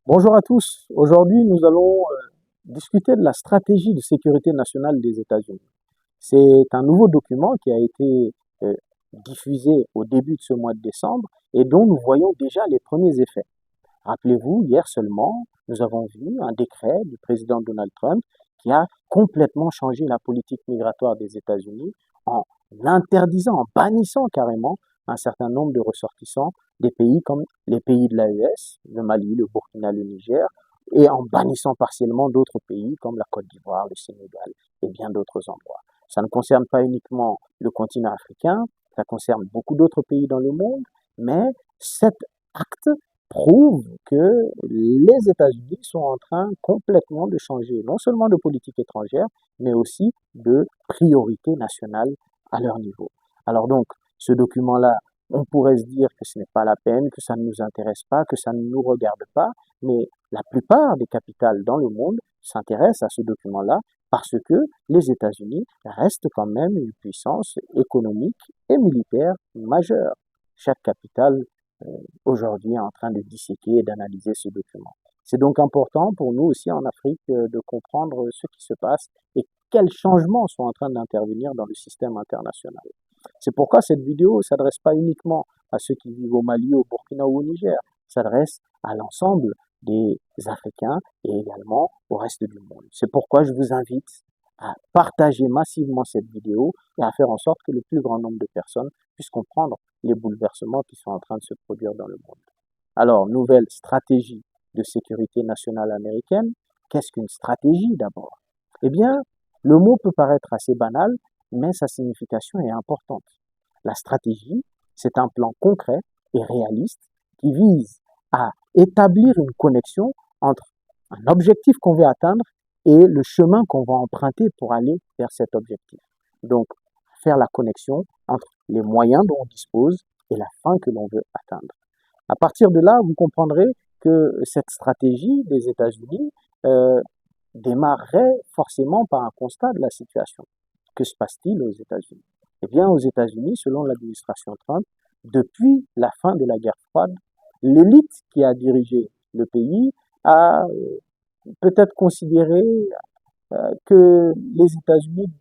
Bonjour à tous. Aujourd'hui, nous allons discuter de la stratégie de sécurité nationale des États-Unis. C'est un nouveau document qui a été euh, diffusé au début de ce mois de décembre et dont nous voyons déjà les premiers effets. Rappelez-vous, hier seulement, nous avons vu un décret du président Donald Trump qui a complètement changé la politique migratoire des États-Unis en interdisant, en bannissant carrément un certain nombre de ressortissants des pays comme les pays de l'AES, le Mali, le Burkina, le Niger, et en bannissant partiellement d'autres pays comme la Côte d'Ivoire, le Sénégal et bien d'autres endroits. Ça ne concerne pas uniquement le continent africain, ça concerne beaucoup d'autres pays dans le monde, mais cet acte prouve que les États-Unis sont en train complètement de changer, non seulement de politique étrangère, mais aussi de priorité nationale à leur niveau. Alors donc, ce document-là, on pourrait se dire que ce n'est pas la peine, que ça ne nous intéresse pas, que ça ne nous regarde pas, mais la plupart des capitales dans le monde s'intéressent à ce document-là parce que les États-Unis restent quand même une puissance économique et militaire majeure. Chaque capitale aujourd'hui est en train de disséquer et d'analyser ce document. C'est donc important pour nous aussi en Afrique de comprendre ce qui se passe et quels changements sont en train d'intervenir dans le système international. C'est pourquoi cette vidéo ne s'adresse pas uniquement à ceux qui vivent au Mali, au Burkina ou au Niger, s'adresse à l'ensemble des Africains et également au reste du monde. C'est pourquoi je vous invite à partager massivement cette vidéo et à faire en sorte que le plus grand nombre de personnes puissent comprendre les bouleversements qui sont en train de se produire dans le monde. Alors, nouvelle stratégie de sécurité nationale américaine. Qu'est-ce qu'une stratégie d'abord? Eh bien, le mot peut paraître assez banal, mais sa signification est importante. La stratégie, c'est un plan concret et réaliste qui vise à établir une connexion entre un objectif qu'on veut atteindre et le chemin qu'on va emprunter pour aller vers cet objectif. Donc, faire la connexion entre les moyens dont on dispose et la fin que l'on veut atteindre. À partir de là, vous comprendrez que cette stratégie des États-Unis démarrerait forcément par un constat de la situation. Que se passe-t-il aux États-Unis? Eh bien, aux États-Unis, selon l'administration Trump, depuis la fin de la guerre froide, l'élite qui a dirigé le pays a peut-être considéré que les États-Unis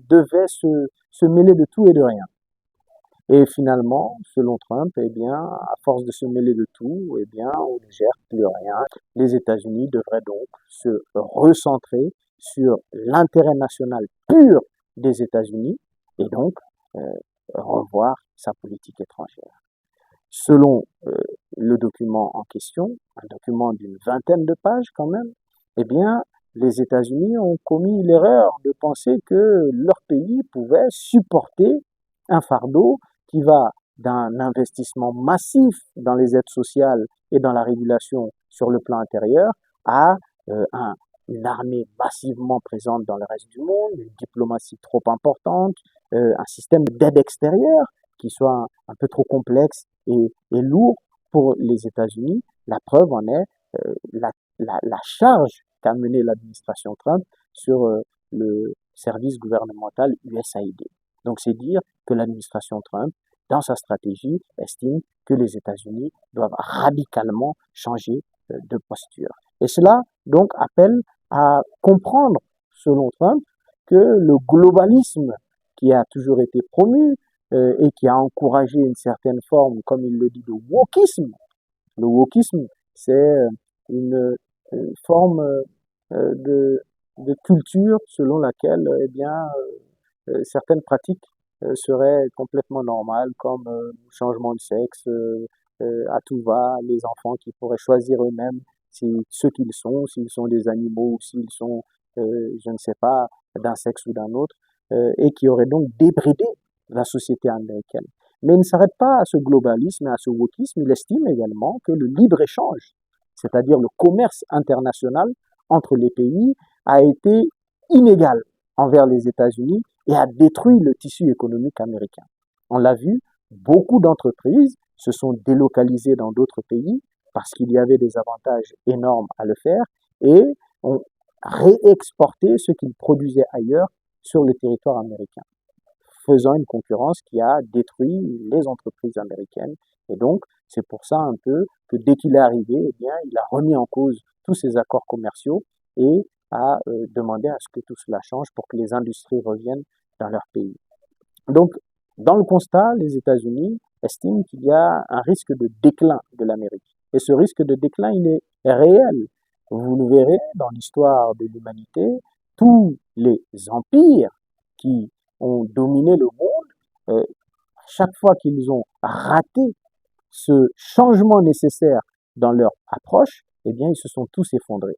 devaient se mêler de tout et de rien. Et finalement, selon Trump, eh bien, à force de se mêler de tout, eh bien, on ne gère plus rien. Les États-Unis devraient donc se recentrer sur l'intérêt national pur des États-Unis et donc euh, revoir sa politique étrangère. Selon le document en question, un document d'une vingtaine de pages quand même, eh bien, les États-Unis ont commis l'erreur de penser que leur pays pouvait supporter un fardeau qui va d'un investissement massif dans les aides sociales et dans la régulation sur le plan intérieur à une armée massivement présente dans le reste du monde, une diplomatie trop importante, un système d'aide extérieure qui soit un peu trop complexe et lourd pour les États-Unis. La preuve en est la charge qu'a menée l'administration Trump sur le service gouvernemental USAID. Donc c'est dire que l'administration Trump, dans sa stratégie, estime que les États-Unis doivent radicalement changer de posture. Et cela donc appelle à comprendre, selon Trump, que le globalisme qui a toujours été promu et qui a encouragé une certaine forme, comme il le dit, de wokisme. Le wokisme, c'est une forme de culture selon laquelle eh bien, certaines pratiques seraient complètement normales, comme le changement de sexe à tout va, les enfants qui pourraient choisir eux-mêmes ce qu'ils sont, s'ils sont des animaux ou s'ils sont, je ne sais pas, d'un sexe ou d'un autre, et qui auraient donc débridé la société américaine. Mais il ne s'arrête pas à ce globalisme et à ce wokisme, il estime également que le libre-échange, c'est-à-dire le commerce international entre les pays, a été inégal envers les États-Unis et a détruit le tissu économique américain. On l'a vu, beaucoup d'entreprises se sont délocalisées dans d'autres pays parce qu'il y avait des avantages énormes à le faire et ont réexporté ce qu'ils produisaient ailleurs sur le territoire américain. faisant une concurrence qui a détruit les entreprises américaines. Et donc, c'est pour ça un peu que dès qu'il est arrivé, eh bien, il a remis en cause tous ces accords commerciaux et a demandé à ce que tout cela change pour que les industries reviennent dans leur pays. Donc, dans le constat, les États-Unis estiment qu'il y a un risque de déclin de l'Amérique. Et ce risque de déclin, il est réel. Vous le verrez dans l'histoire de l'humanité, tous les empires qui ont dominé le monde, chaque fois qu'ils ont raté ce changement nécessaire dans leur approche, eh bien, ils se sont tous effondrés.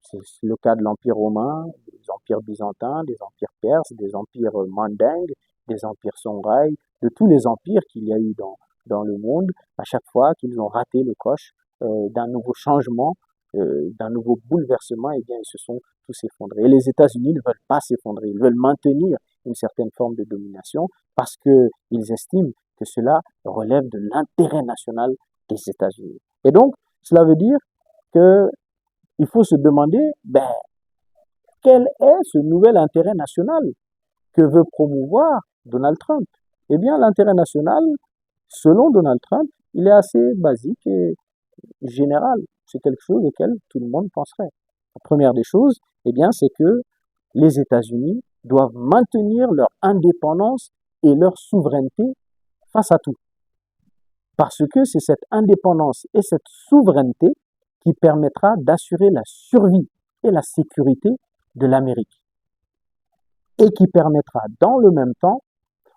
C'est le cas de l'Empire romain, des empires byzantins, des empires perses, des empires mandingues, des empires songhai, de tous les empires qu'il y a eu dans le monde, à chaque fois qu'ils ont raté le coche d'un nouveau changement, d'un nouveau bouleversement, eh bien, ils se sont tous effondrés. Et les États-Unis ne veulent pas s'effondrer, ils veulent maintenir une certaine forme de domination parce qu'ils estiment que cela relève de l'intérêt national des États-Unis. Et donc, cela veut dire que il faut se demander, quel est ce nouvel intérêt national que veut promouvoir Donald Trump? Eh bien, l'intérêt national, selon Donald Trump, il est assez basique et général. C'est quelque chose auquel tout le monde penserait. La première des choses, eh bien, c'est que les États-Unis doivent maintenir leur indépendance et leur souveraineté face à tout. Parce que c'est cette indépendance et cette souveraineté qui permettra d'assurer la survie et la sécurité de l'Amérique. Et qui permettra dans le même temps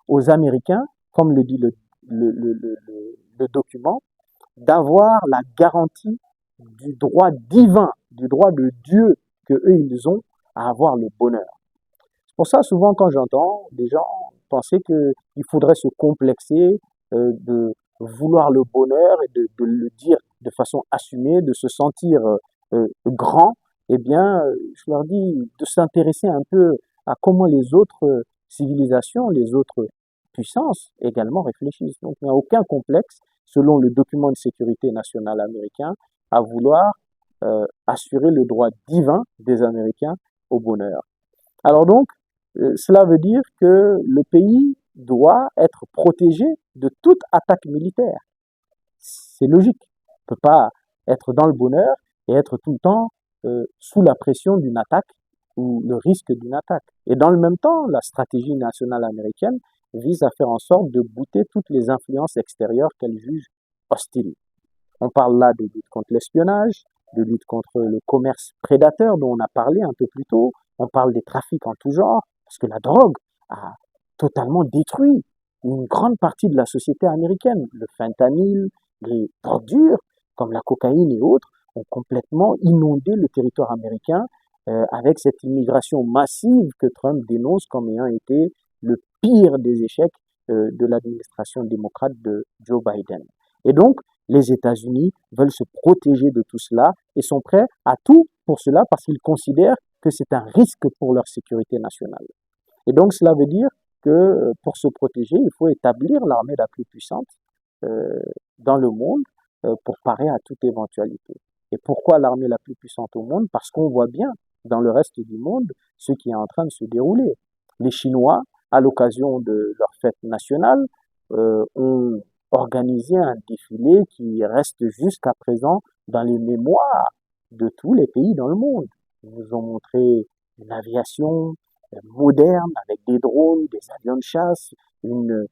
aux Américains, comme le dit le document, d'avoir la garantie du droit divin, du droit de Dieu que eux ils ont à avoir le bonheur. C'est pour ça souvent quand j'entends des gens penser qu'il faudrait se complexer de vouloir le bonheur et de le dire de façon assumée, de se sentir grand, eh bien, je leur dis de s'intéresser un peu à comment les autres civilisations, les autres puissances également réfléchissent. Donc, il n'y a aucun complexe, selon le document de sécurité nationale américain, à vouloir assurer le droit divin des Américains au bonheur. Alors donc, cela veut dire que le pays doit être protégé de toute attaque militaire. C'est logique. On ne peut pas être dans le bonheur et être tout le temps sous la pression d'une attaque ou le risque d'une attaque. Et dans le même temps, la stratégie nationale américaine vise à faire en sorte de bouter toutes les influences extérieures qu'elle juge hostiles. On parle là de lutte contre l'espionnage, de lutte contre le commerce prédateur dont on a parlé un peu plus tôt. On parle des trafics en tout genre, parce que la drogue a totalement détruit une grande partie de la société américaine. Le fentanyl, les drogues dures, comme la cocaïne et autres, ont complètement inondé le territoire américain avec cette immigration massive que Trump dénonce comme ayant été le pire des échecs de l'administration démocrate de Joe Biden. Et donc, les États-Unis veulent se protéger de tout cela et sont prêts à tout pour cela parce qu'ils considèrent que c'est un risque pour leur sécurité nationale. Et donc, cela veut dire que pour se protéger, il faut établir l'armée la plus puissante dans le monde pour parer à toute éventualité. Et pourquoi l'armée la plus puissante au monde? Parce qu'on voit bien dans le reste du monde ce qui est en train de se dérouler. Les Chinois, à l'occasion de leur fête nationale, ont organisé un défilé qui reste jusqu'à présent dans les mémoires de tous les pays dans le monde. Ils nous ont montré une aviation moderne avec des drones, des avions de chasse, une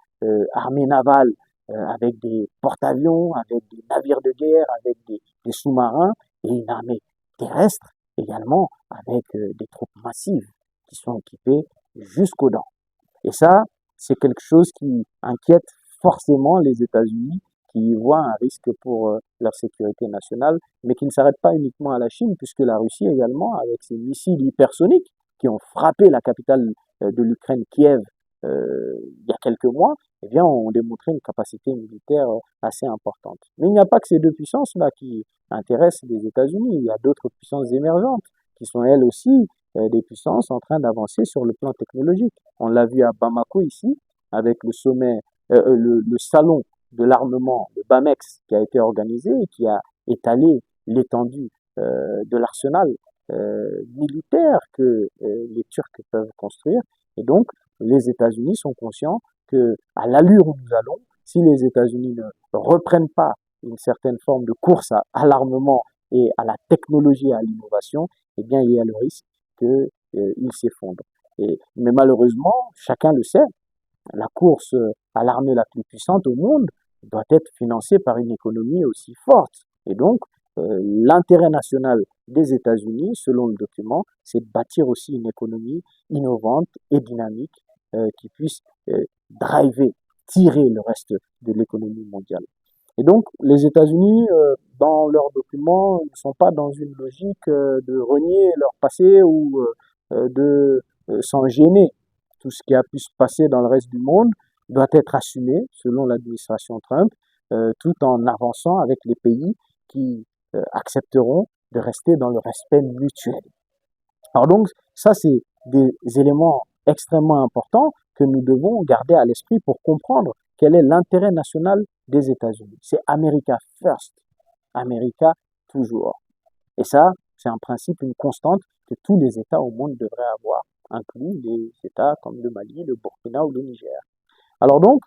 armée navale avec des porte-avions, avec des navires de guerre, avec des sous-marins et une armée terrestre également avec des troupes massives qui sont équipées jusqu'aux dents. Et ça, c'est quelque chose qui inquiète forcément les États-Unis, qui y voient un risque pour leur sécurité nationale, mais qui ne s'arrête pas uniquement à la Chine, puisque la Russie également, avec ses missiles hypersoniques qui ont frappé la capitale de l'Ukraine, Kiev, il y a quelques mois, eh bien, ont démontré une capacité militaire assez importante. Mais il n'y a pas que ces deux puissances-là qui intéressent les États-Unis. Il y a d'autres puissances émergentes qui sont elles aussi des puissances en train d'avancer sur le plan technologique. On l'a vu à Bamako ici, avec le sommet, le salon de l'armement, le BAMEX, qui a été organisé et qui a étalé l'étendue de l'arsenal militaire que les Turcs peuvent construire. Et donc, les États-Unis sont conscients que, à l'allure où nous allons, si les États-Unis ne reprennent pas une certaine forme de course à l'armement et à la technologie et à l'innovation, eh bien, il y a le risque qu'ils s'effondrent. Mais malheureusement, chacun le sait, la course à l'armée la plus puissante au monde doit être financée par une économie aussi forte. Et donc, l'intérêt national des États-Unis, selon le document, c'est de bâtir aussi une économie innovante et dynamique qui puisse driver, tirer le reste de l'économie mondiale. Et donc, les États-Unis, dans leurs documents, ne sont pas dans une logique de renier leur passé ou de s'en gêner. Tout ce qui a pu se passer dans le reste du monde doit être assumé, selon l'administration Trump, tout en avançant avec les pays qui accepteront de rester dans le respect mutuel. Alors donc, ça, c'est des éléments extrêmement importants que nous devons garder à l'esprit pour comprendre quel est l'intérêt national des États-Unis. C'est America First, America toujours. Et ça, c'est un principe, une constante que tous les États au monde devraient avoir, inclus les États comme le Mali, le Burkina ou le Niger. Alors donc,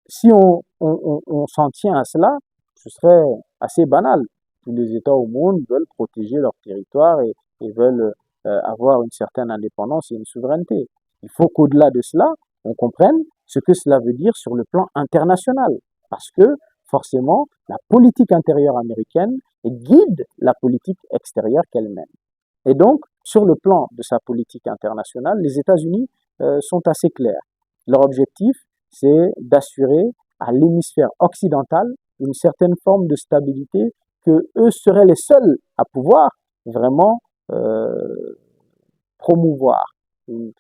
si on s'en tient à cela, ce serait assez banal. Tous les États au monde veulent protéger leur territoire et veulent avoir une certaine indépendance et une souveraineté. Il faut qu'au-delà de cela, on comprenne ce que cela veut dire sur le plan international. Parce que, forcément, la politique intérieure américaine guide la politique extérieure qu'elle mène. Et donc, sur le plan de sa politique internationale, les États-Unis sont assez clairs. Leur objectif, c'est d'assurer à l'hémisphère occidental une certaine forme de stabilité que eux seraient les seuls à pouvoir vraiment promouvoir. Une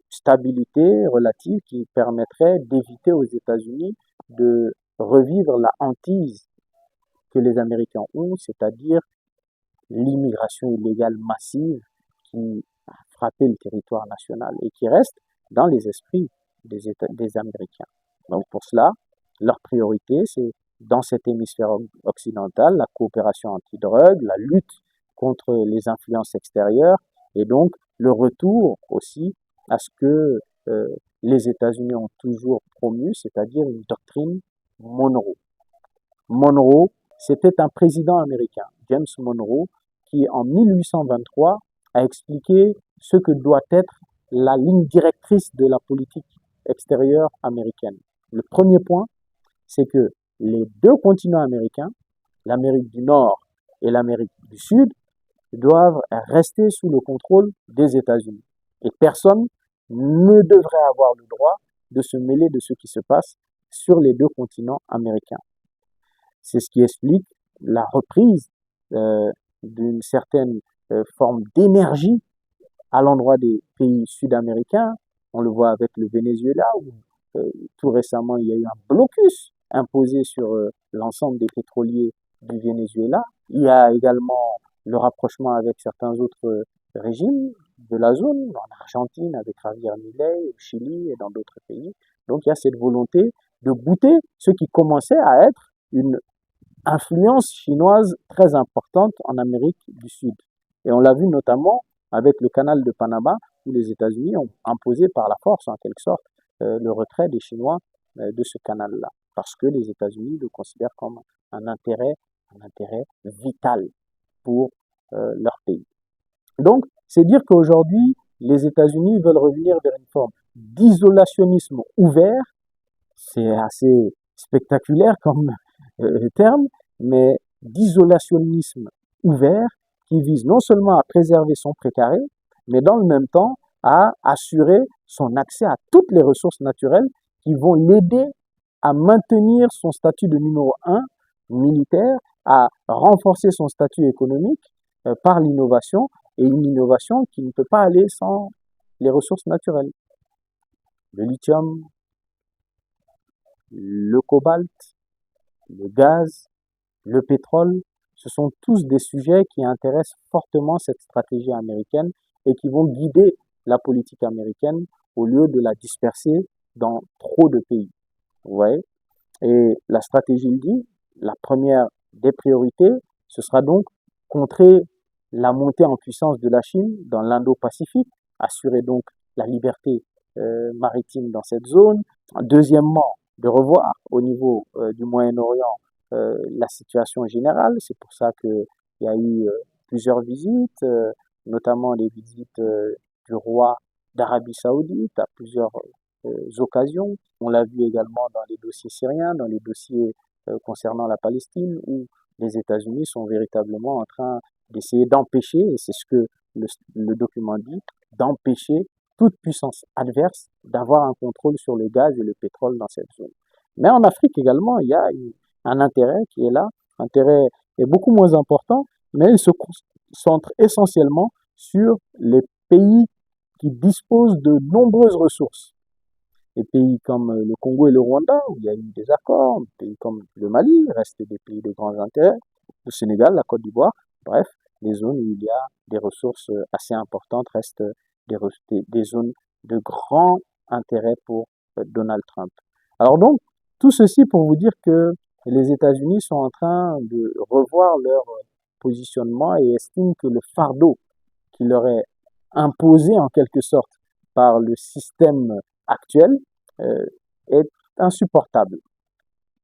stabilité relative qui permettrait d'éviter aux États-Unis de revivre la hantise que les Américains ont, c'est-à-dire l'immigration illégale massive qui a frappé le territoire national et qui reste dans les esprits des Américains. Donc pour cela, leur priorité, c'est dans cet hémisphère occidental, la coopération anti-drogue, la lutte contre les influences extérieures et donc le retour aussi à ce que les États-Unis ont toujours promu, c'est-à-dire une doctrine Monroe. Monroe, c'était un président américain, James Monroe, qui en 1823 a expliqué ce que doit être la ligne directrice de la politique extérieure américaine. Le premier point, c'est que les deux continents américains, l'Amérique du Nord et l'Amérique du Sud, doivent rester sous le contrôle des États-Unis. Et personne ne devrait avoir le droit de se mêler de ce qui se passe sur les deux continents américains. C'est ce qui explique la reprise d'une certaine forme d'énergie à l'endroit des pays sud-américains. On le voit avec le Venezuela, où tout récemment il y a eu un blocus imposé sur l'ensemble des pétroliers du Venezuela. Il y a également le rapprochement avec certains autres régimes de la zone, en Argentine avec Javier Milei, au Chili et dans d'autres pays. Donc il y a cette volonté de goûter ce qui commençait à être une influence chinoise très importante en Amérique du Sud. Et on l'a vu notamment avec le canal de Panama, où les États-Unis ont imposé par la force, en quelque sorte, le retrait des Chinois de ce canal-là, parce que les États-Unis le considèrent comme un intérêt vital pour leur pays. Donc, c'est dire qu'aujourd'hui, les États-Unis veulent revenir vers une forme d'isolationnisme ouvert. C'est assez spectaculaire comme terme, mais d'isolationnisme ouvert qui vise non seulement à préserver son précaré, mais dans le même temps à assurer son accès à toutes les ressources naturelles qui vont l'aider à maintenir son statut de numéro 1 militaire, à renforcer son statut économique par l'innovation, et une innovation qui ne peut pas aller sans les ressources naturelles. Le lithium, le cobalt, le gaz, le pétrole, ce sont tous des sujets qui intéressent fortement cette stratégie américaine et qui vont guider la politique américaine au lieu de la disperser dans trop de pays. Vous voyez? Et la stratégie le dit, la première des priorités, ce sera donc contrer la montée en puissance de la Chine dans l'Indo-Pacifique, assurer donc la liberté maritime dans cette zone. Deuxièmement, de revoir au niveau du Moyen-Orient la situation générale. C'est pour ça qu'il y a eu plusieurs visites, notamment les visites du roi d'Arabie Saoudite à plusieurs occasions. On l'a vu également dans les dossiers syriens, dans les dossiers concernant la Palestine, où les États-Unis sont véritablement en train d'essayer d'empêcher, et c'est ce que le document dit, d'empêcher toute puissance adverse d'avoir un contrôle sur le gaz et le pétrole dans cette zone. Mais en Afrique également, il y a un intérêt qui est là. L'intérêt est beaucoup moins important, mais il se concentre essentiellement sur les pays qui disposent de nombreuses ressources. Les pays comme le Congo et le Rwanda, où il y a eu des accords, des pays comme le Mali restent des pays de grands intérêts, le Sénégal, la Côte d'Ivoire, bref, les zones où il y a des ressources assez importantes restent des zones de grand intérêt pour Donald Trump. Alors donc, tout ceci pour vous dire que les États-Unis sont en train de revoir leur positionnement et estiment que le fardeau qui leur est imposé en quelque sorte par le système actuel est insupportable.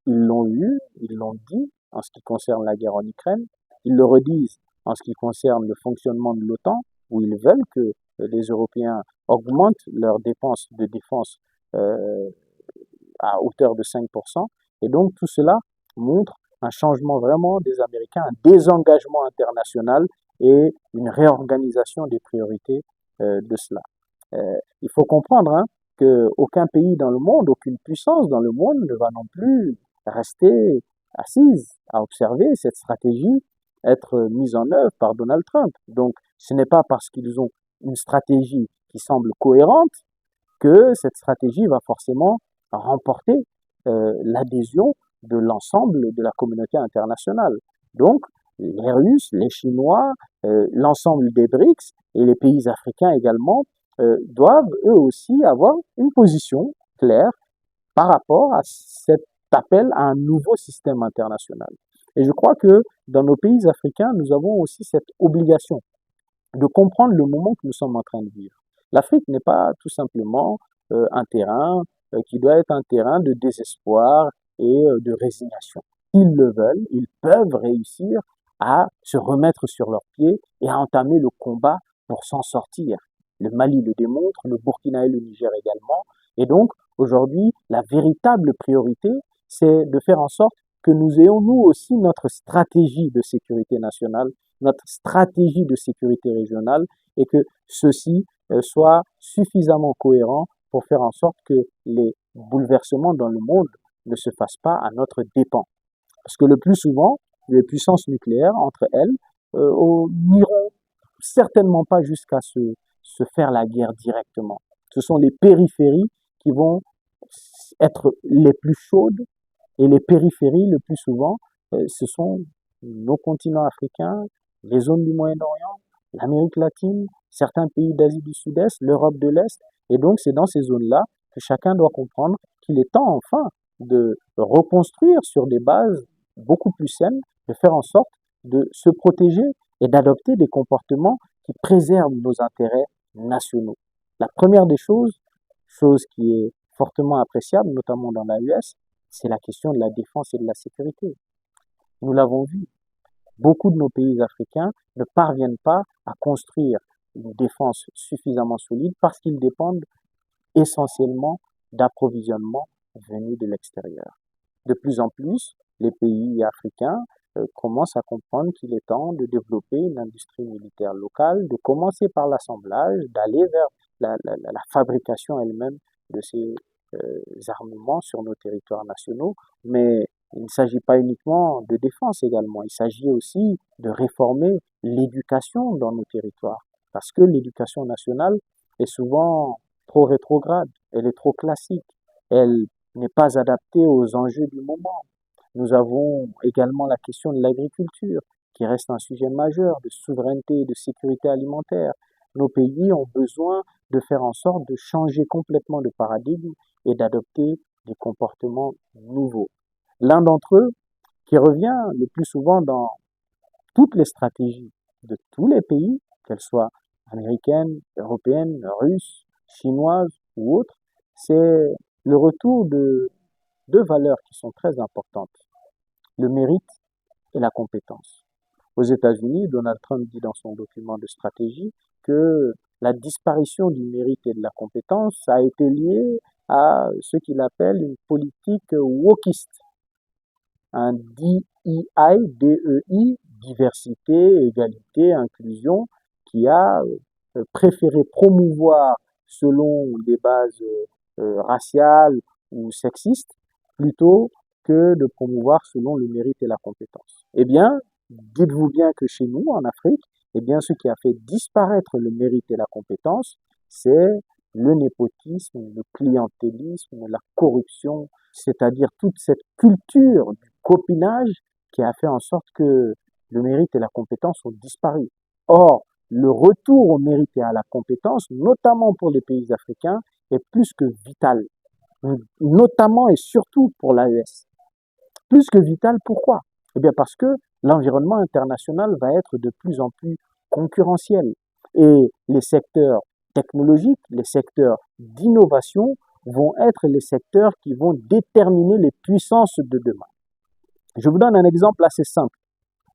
Ils l'ont eu, ils l'ont dit en ce qui concerne la guerre en Ukraine, ils le redisent en ce qui concerne le fonctionnement de l'OTAN, où ils veulent que les Européens augmentent leurs dépenses de défense à hauteur de 5%. Et donc tout cela montre un changement vraiment des Américains, un désengagement international et une réorganisation des priorités de cela. Il faut comprendre qu'aucun pays dans le monde, aucune puissance dans le monde ne va non plus rester assise à observer cette stratégie être mise en œuvre par Donald Trump. Donc ce n'est pas parce qu'ils ont une stratégie qui semble cohérente que cette stratégie va forcément remporter l'adhésion de l'ensemble de la communauté internationale. Donc, les Russes, les Chinois, l'ensemble des BRICS et les pays africains également doivent eux aussi avoir une position claire par rapport à cet appel à un nouveau système international. Et je crois que dans nos pays africains, nous avons aussi cette obligation de comprendre le moment que nous sommes en train de vivre. L'Afrique n'est pas tout simplement un terrain qui doit être un terrain de désespoir et de résignation. Ils le veulent, ils peuvent réussir à se remettre sur leurs pieds et à entamer le combat pour s'en sortir. Le Mali le démontre, le Burkina et le Niger également. Et donc, aujourd'hui, la véritable priorité, c'est de faire en sorte que nous ayons, nous aussi, notre stratégie de sécurité nationale, notre stratégie de sécurité régionale, et que ceci soit suffisamment cohérent pour faire en sorte que les bouleversements dans le monde ne se fassent pas à notre dépens. Parce que le plus souvent, les puissances nucléaires, entre elles, n'iront certainement pas jusqu'à se faire la guerre directement. Ce sont les périphéries qui vont être les plus chaudes, et les périphéries, le plus souvent, ce sont nos continents africains, les zones du Moyen-Orient, l'Amérique latine, certains pays d'Asie du Sud-Est, l'Europe de l'Est. Et donc, c'est dans ces zones-là que chacun doit comprendre qu'il est temps, enfin, de reconstruire sur des bases beaucoup plus saines, de faire en sorte de se protéger et d'adopter des comportements qui préservent nos intérêts nationaux. La première des choses, chose qui est fortement appréciable, notamment dans l'AES, c'est la question de la défense et de la sécurité. Nous l'avons vu, beaucoup de nos pays africains ne parviennent pas à construire une défense suffisamment solide parce qu'ils dépendent essentiellement d'approvisionnement venu de l'extérieur. De plus en plus, les pays africains commencent à comprendre qu'il est temps de développer une industrie militaire locale, de commencer par l'assemblage, d'aller vers la fabrication elle-même de ces armements sur nos territoires nationaux, mais il ne s'agit pas uniquement de défense également, il s'agit aussi de réformer l'éducation dans nos territoires, parce que l'éducation nationale est souvent trop rétrograde, elle est trop classique, elle n'est pas adaptée aux enjeux du moment. Nous avons également la question de l'agriculture, qui reste un sujet majeur de souveraineté et de sécurité alimentaire. Nos pays ont besoin de faire en sorte de changer complètement de paradigme et d'adopter des comportements nouveaux. L'un d'entre eux, qui revient le plus souvent dans toutes les stratégies de tous les pays, qu'elles soient américaines, européennes, russes, chinoises ou autres, c'est le retour de deux valeurs qui sont très importantes, le mérite et la compétence. Aux États-Unis, Donald Trump dit dans son document de stratégie que la disparition du mérite et de la compétence a été liée à ce qu'il appelle une politique wokiste, un DEI, DEI, diversité, égalité, inclusion, qui a préféré promouvoir selon des bases raciales ou sexistes plutôt que de promouvoir selon le mérite et la compétence. Eh bien, dites-vous bien que chez nous, en Afrique, eh bien, ce qui a fait disparaître le mérite et la compétence, c'est le népotisme, le clientélisme, la corruption, c'est-à-dire toute cette culture du copinage qui a fait en sorte que le mérite et la compétence ont disparu. Or, le retour au mérite et à la compétence, notamment pour les pays africains, est plus que vital, notamment et surtout pour l'AES. Plus que vital, pourquoi? Eh bien parce que l'environnement international va être de plus en plus concurrentiel et les secteurs technologiques, les secteurs d'innovation vont être les secteurs qui vont déterminer les puissances de demain. Je vous donne un exemple assez simple.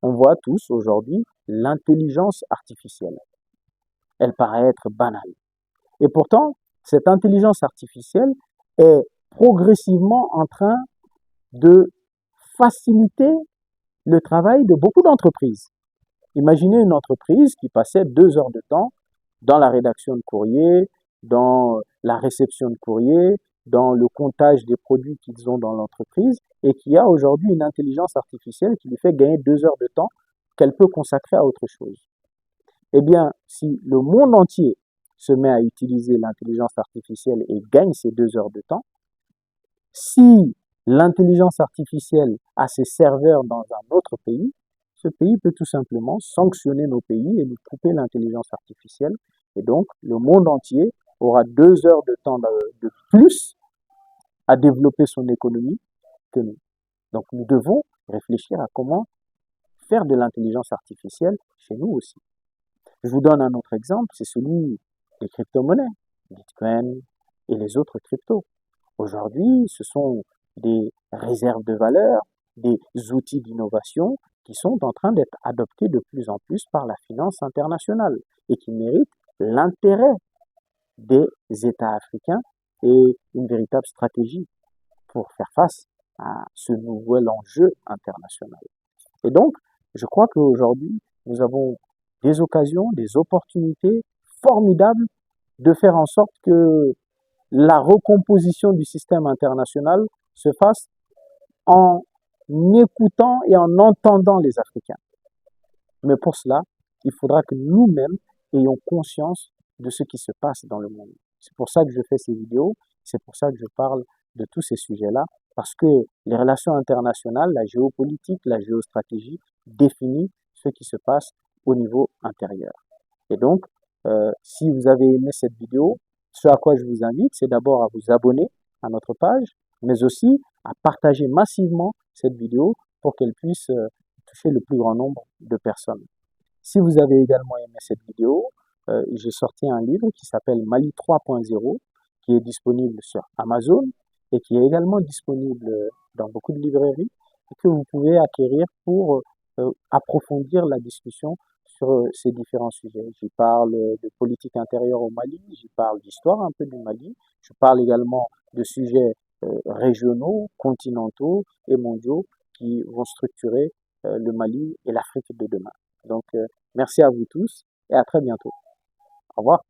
On voit tous aujourd'hui l'intelligence artificielle. Elle paraît être banale. Et pourtant, cette intelligence artificielle est progressivement en train de faciliter le travail de beaucoup d'entreprises. Imaginez une entreprise qui passait 2 heures de temps dans la rédaction de courrier, dans la réception de courrier, dans le comptage des produits qu'ils ont dans l'entreprise et qui a aujourd'hui une intelligence artificielle qui lui fait gagner 2 heures de temps qu'elle peut consacrer à autre chose. Eh bien, si le monde entier se met à utiliser l'intelligence artificielle et gagne ces 2 heures de temps, si l'intelligence artificielle a ses serveurs dans un autre pays, ce pays peut tout simplement sanctionner nos pays et nous couper l'intelligence artificielle. Et donc, le monde entier aura 2 heures de temps de plus à développer son économie que nous. Donc, nous devons réfléchir à comment faire de l'intelligence artificielle chez nous aussi. Je vous donne un autre exemple, c'est celui des crypto-monnaies, Bitcoin et les autres cryptos. Aujourd'hui, ce sont des réserves de valeur, des outils d'innovation qui sont en train d'être adoptés de plus en plus par la finance internationale et qui méritent l'intérêt des États africains et une véritable stratégie pour faire face à ce nouvel enjeu international. Et donc, je crois qu'aujourd'hui, nous avons des occasions, des opportunités formidables de faire en sorte que la recomposition du système international se fasse en écoutant et en entendant les Africains. Mais pour cela, il faudra que nous-mêmes ayons conscience de ce qui se passe dans le monde. C'est pour ça que je fais ces vidéos, c'est pour ça que je parle de tous ces sujets-là, parce que les relations internationales, la géopolitique, la géostratégie définissent ce qui se passe au niveau intérieur. Et donc, si vous avez aimé cette vidéo, ce à quoi je vous invite, c'est d'abord à vous abonner à notre page, mais aussi à partager massivement cette vidéo pour qu'elle puisse toucher le plus grand nombre de personnes. Si vous avez également aimé cette vidéo, j'ai sorti un livre qui s'appelle Mali 3.0, qui est disponible sur Amazon et qui est également disponible dans beaucoup de librairies et que vous pouvez acquérir pour approfondir la discussion sur ces différents sujets. J'y parle de politique intérieure au Mali, j'y parle d'histoire un peu du Mali, je parle également de sujets régionaux, continentaux et mondiaux qui vont structurer le Mali et l'Afrique de demain. Donc, merci à vous tous et à très bientôt. Au revoir.